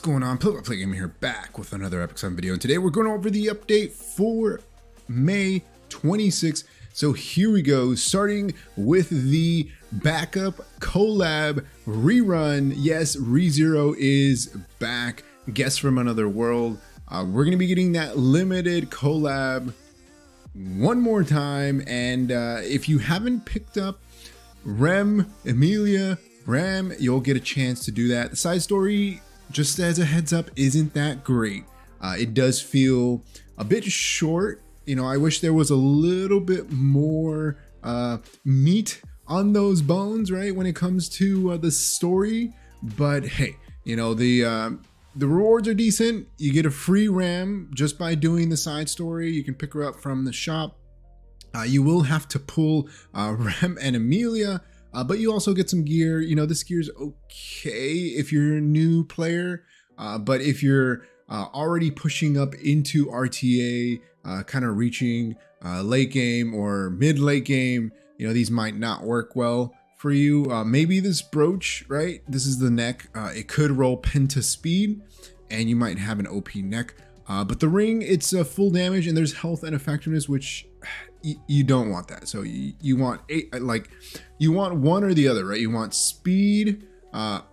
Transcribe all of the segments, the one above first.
What's going on? Play Gamer here, back with another Epic 7 video, and today we're going over the update for May 26th. So here we go, starting with the backup collab rerun. Yes, ReZero is back. Guests from Another World. We're going to be getting that limited collab one more time, and if you haven't picked up Emilia, you'll get a chance to do that. The side story, just as a heads up, isn't that great. It does feel a bit short. You know, I wish there was a little bit more meat on those bones, right, when it comes to the story. But hey, you know, the rewards are decent. You get a free Ram just by doing the side story. You can pick her up from the shop. You will have to pull Ram and Emilia, but you also get some gear. You know, this gear is okay if you're a new player, but if you're already pushing up into RTA, kind of reaching late game or mid-late game, you know, these might not work well for you. Maybe this brooch, right? This is the neck. It could roll penta speed, and you might have an OP neck. But the ring, it's full damage, and there's health and effectiveness, which you don't want that. So you want you want one or the other, right? You want speed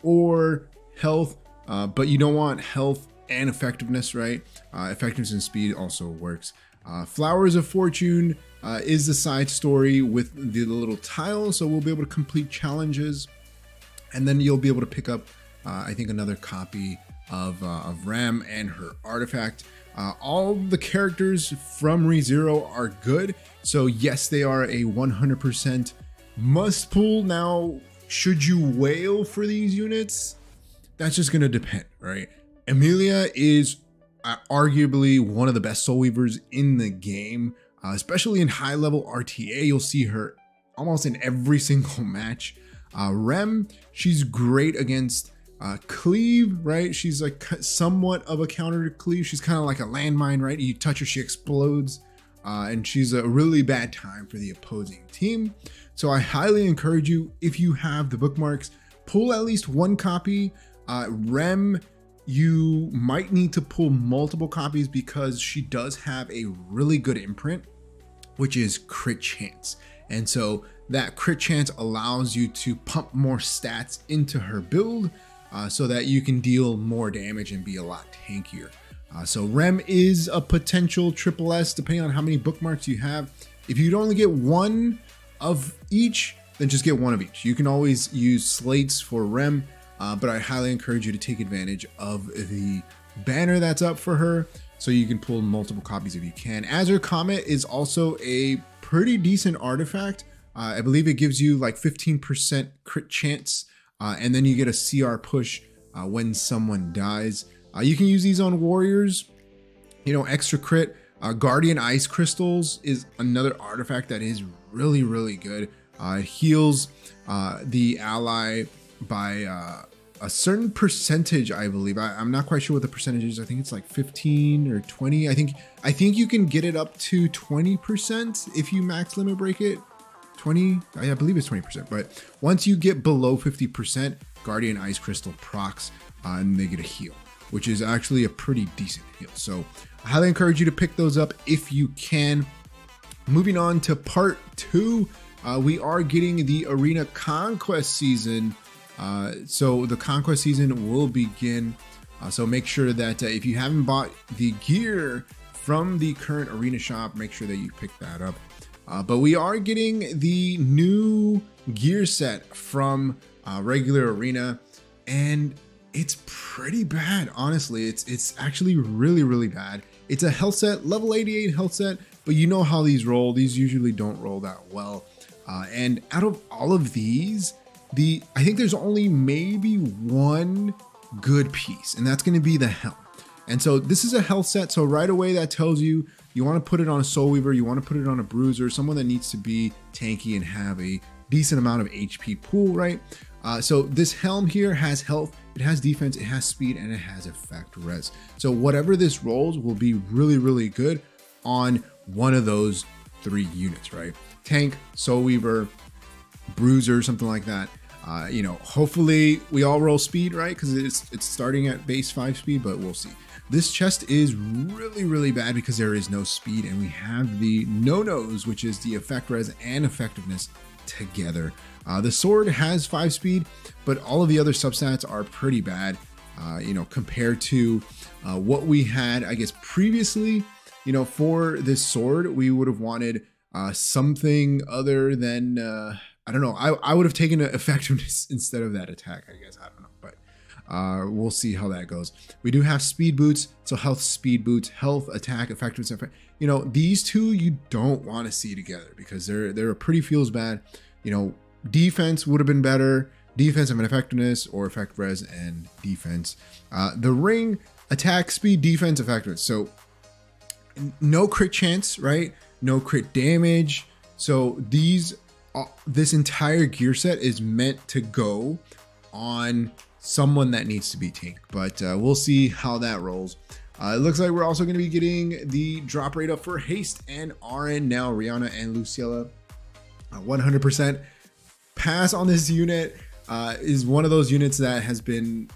or health, but you don't want health and effectiveness, right? Effectiveness and speed also works. Flowers of Fortune is the side story with the little tile, so we'll be able to complete challenges, and then you'll be able to pick up I think another copy of Ram and her artifact. All the characters from ReZero are good, so yes, they are a 100% must pull. Now, should you whale for these units? That's just gonna depend, right? Emilia is arguably one of the best soul weavers in the game, especially in high level RTA. You'll see her almost in every single match. Rem, she's great against Cleave, right? She's like somewhat of a counter to Cleave. She's kind of like a landmine, right? You touch her, she explodes, and she's a really bad time for the opposing team. So I highly encourage you, if you have the bookmarks, pull at least one copy. Rem, you might need to pull multiple copies because she does have a really good imprint, which is crit chance. And so that crit chance allows you to pump more stats into her build, so that you can deal more damage and be a lot tankier. So Rem is a potential triple S depending on how many bookmarks you have. If you'd only get one of each, then just get one of each. You can always use slates for Rem, but I highly encourage you to take advantage of the banner that's up for her, so you can pull multiple copies if you can. Azure Comet is also a pretty decent artifact. I believe it gives you like 15% crit chance, and then you get a CR push when someone dies. You can use these on warriors, you know, extra crit. Guardian Ice Crystals is another artifact that is really, really good. It heals the ally by a certain percentage, I believe. I'm not quite sure what the percentage is. I think it's like 15 or 20. I think you can get it up to 20% if you max limit break it. 20, I believe it's 20%, but once you get below 50%, Guardian Ice Crystal procs and they get a heal, which is actually a pretty decent heal. So I highly encourage you to pick those up if you can. Moving on to part 2, we are getting the Arena Conquest season. So the Conquest season will begin. So make sure that if you haven't bought the gear from the current Arena shop, make sure that you pick that up. But we are getting the new gear set from regular Arena, and it's pretty bad, honestly. It's actually really, really bad. It's a health set, level 88 health set, but you know how these roll. These usually don't roll that well. And out of all of these, I think there's only maybe one good piece, and that's going to be the helm. And so this is a health set, so right away that tells you you want to put it on a soul weaver, you want to put it on a bruiser, someone that needs to be tanky and have a decent amount of HP pool, right? So this helm here has health, it has defense, it has speed, and it has effect res. So whatever this rolls will be really, really good on one of those 3 units, right? Tank, soul weaver, bruiser, something like that. You know, hopefully we all roll speed, right? Because it's starting at base 5 speed, but we'll see. This chest is really bad because there is no speed, and we have the no-nos, which is the effect res and effectiveness together. The sword has 5 speed, but all of the other substats are pretty bad, you know, compared to what we had, I guess, previously. You know, for this sword, we would have wanted something other than, I don't know, I would have taken effectiveness instead of that attack, I guess. I don't know, but we'll see how that goes. We do have speed boots, so health, speed boots, health, attack, effectiveness. You know, these two you don't want to see together because they're pretty feels bad. You know, defense would have been better. Defense and effectiveness, or effect res and defense. The ring, attack, speed, defense, effectiveness. So no crit chance, right? No crit damage. So this entire gear set is meant to go on someone that needs to be tanked, but we'll see how that rolls. It looks like we're also going to be getting the drop rate up for haste and RN now. Rihanna and Luciella, 100% pass on this unit. Is one of those units that has been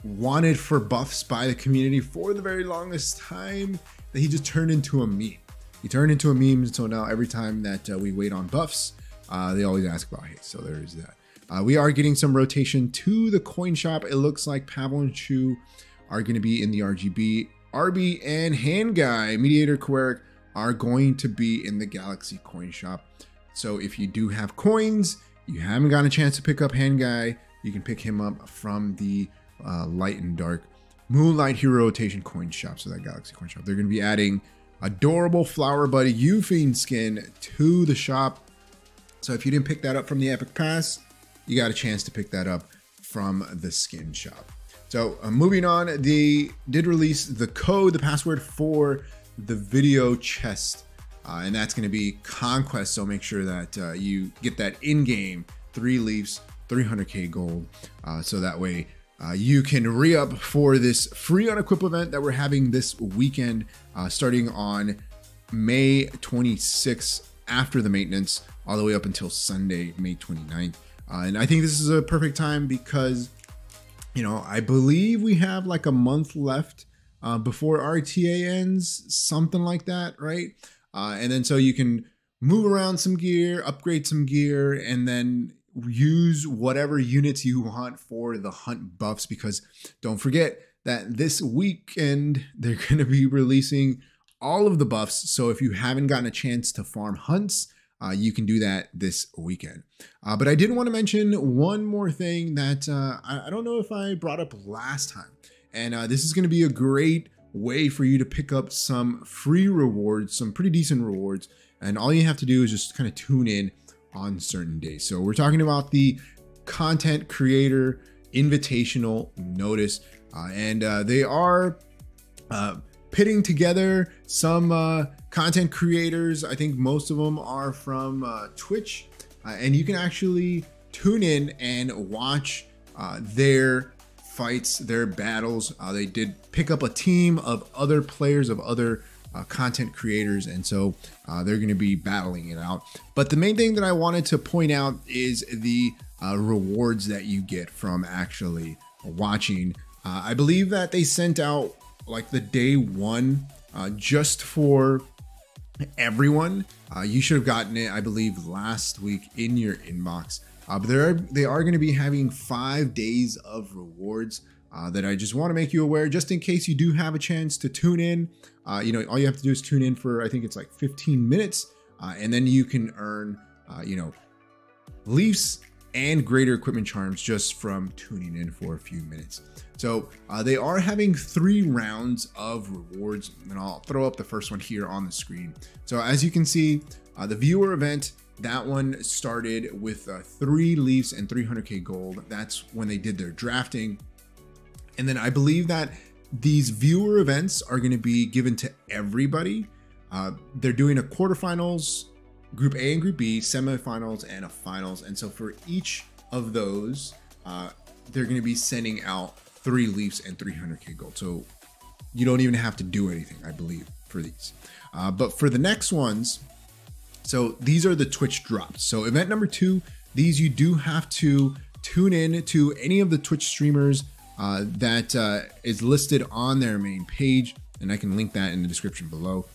wanted for buffs by the community for the very longest time, that he just turned into a meme. He turned into a meme, so now every time that we wait on buffs, they always ask about haste, so there is that. We are getting some rotation to the coin shop. It looks like Pavel and Chu are going to be in the RGB. RB and Hand Guy, Mediator, Queric are going to be in the Galaxy coin shop. So if you do have coins, you haven't gotten a chance to pick up Hand Guy, you can pick him up from the Light and Dark Moonlight Hero Rotation coin shop. So that Galaxy coin shop. They're going to be adding adorable Flower Buddy Eufiend skin to the shop. So if you didn't pick that up from the Epic Pass, you got a chance to pick that up from the skin shop. So moving on, they did release the code, the password for the video chest. And that's going to be Conquest. So make sure that you get that in-game 3 leaves, 300k gold. So that way you can re-up for this free Unequipped event that we're having this weekend, starting on May 26th after the maintenance, all the way up until Sunday, May 29th. And I think this is a perfect time because, you know, I believe we have like a month left before RTA ends, something like that, right? And then so you can move around some gear, upgrade some gear, and then use whatever units you want for the hunt buffs, because don't forget that this weekend they're going to be releasing all of the buffs. So if you haven't gotten a chance to farm hunts, you can do that this weekend. But I did want to mention one more thing that I don't know if I brought up last time. And this is going to be a great way for you to pick up some free rewards, some pretty decent rewards. And all you have to do is just kind of tune in on certain days. So we're talking about the Content Creator Invitational Notice. And they are pitting together some content creators. I think most of them are from Twitch. And you can actually tune in and watch their fights, their battles. They did pick up a team of other players, of other content creators, and so they're going to be battling it out. But the main thing that I wanted to point out is the rewards that you get from actually watching. I believe that they sent out like the day one just for everyone. You should have gotten it, I believe, last week in your inbox. But they are going to be having 5 days of rewards that I just want to make you aware, just in case you do have a chance to tune in. You know, all you have to do is tune in for, I think it's like 15 minutes, and then you can earn, you know, leafs and greater equipment charms just from tuning in for a few minutes. So they are having 3 rounds of rewards, and I'll throw up the first one here on the screen. So as you can see, the viewer event, that one started with 3 leafs and 300k gold. That's when they did their drafting. And then I believe that these viewer events are going to be given to everybody. They're doing a quarterfinals, Group A and Group B, semifinals, and a finals. And so for each of those, they're going to be sending out 3 leafs and 300k gold. So you don't even have to do anything, I believe, for these. But for the next ones, so these are the Twitch drops. So event number 2, these you do have to tune in to any of the Twitch streamers that is listed on their main page, and I can link that in the description below.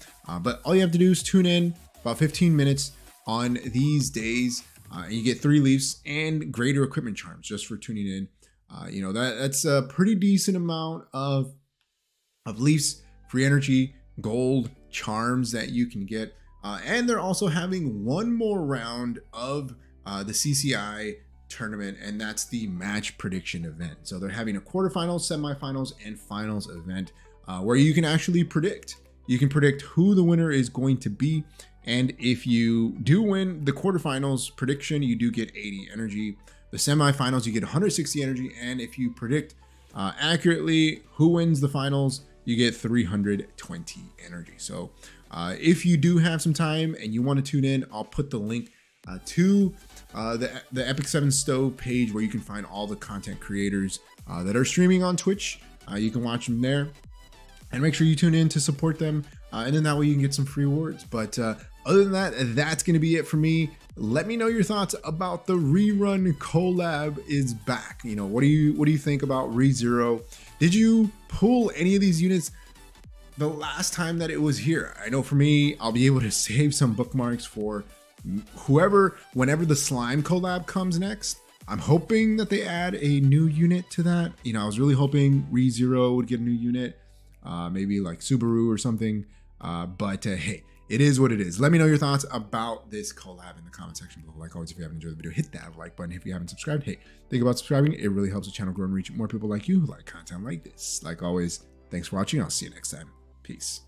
But all you have to do is tune in about 15 minutes on these days. You get 3 leafs and greater equipment charms just for tuning in. You know, that's a pretty decent amount of leafs, free energy, gold, charms that you can get. And they're also having one more round of the CCI tournament, and that's the match prediction event. So they're having a quarterfinals, semifinals, and finals event where you can actually predict. You can predict who the winner is going to be. And if you do win the quarterfinals prediction, you do get 80 energy. The semifinals, you get 160 energy. And if you predict accurately who wins the finals, you get 320 energy. So if you do have some time and you want to tune in, I'll put the link to the Epic 7 Stove page where you can find all the content creators that are streaming on Twitch. You can watch them there, and make sure you tune in to support them. And then that way you can get some free rewards. But other than that, that's going to be it for me. Let me know your thoughts about the Rerun Collab is back. You know, what do you think about ReZero? Did you pull any of these units the last time that it was here? I know for me, I'll be able to save some bookmarks for whenever the slime collab comes next. I'm hoping that they add a new unit to that. You know, I was really hoping ReZero would get a new unit, maybe like Subaru or something. But hey, it is what it is. Let me know your thoughts about this collab in the comment section below. Like always, if you haven't enjoyed the video, hit that like button. If you haven't subscribed, hey, think about subscribing. It really helps the channel grow and reach more people like you who like content like this. Like always, thanks for watching. I'll see you next time. Peace.